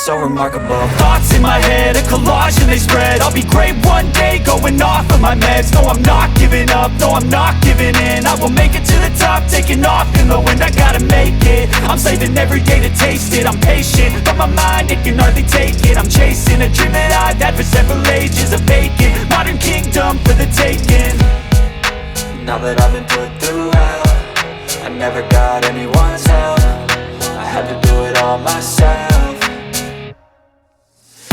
so remarkable. Thoughts in my head, a collage and they spread. I'll be great one day, going off of my meds. No, I'm not giving up, no, I'm not giving in. I will make it to the top, taking off in the wind. I gotta make it, I'm saving every day to taste it. I'm patient, but my mind, it can hardly take it. I'm chasing a dream that I've had for several ages. A vacant, modern kingdom for the taking. Now that I've been put through hell, I never got anyone's help. I had to do it all myself.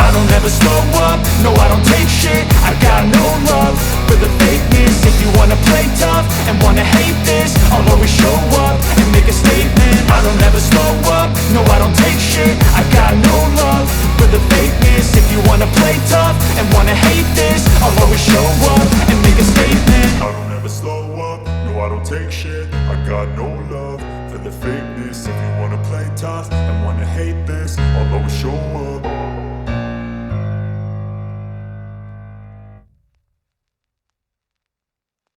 I don't ever slow up, no I don't take shit. I got no love for the fakeness. If you wanna play tough and wanna hate this, I'll always show up and make a statement. I don't ever slow up, no I don't take shit. I got no love for the fakeness. If you wanna play tough and wanna hate this, I'll always show up and make a statement. I don't ever slow up, no I don't take shit. I got no love for the fakeness. If you wanna play tough and wanna hate this, I'll always show up.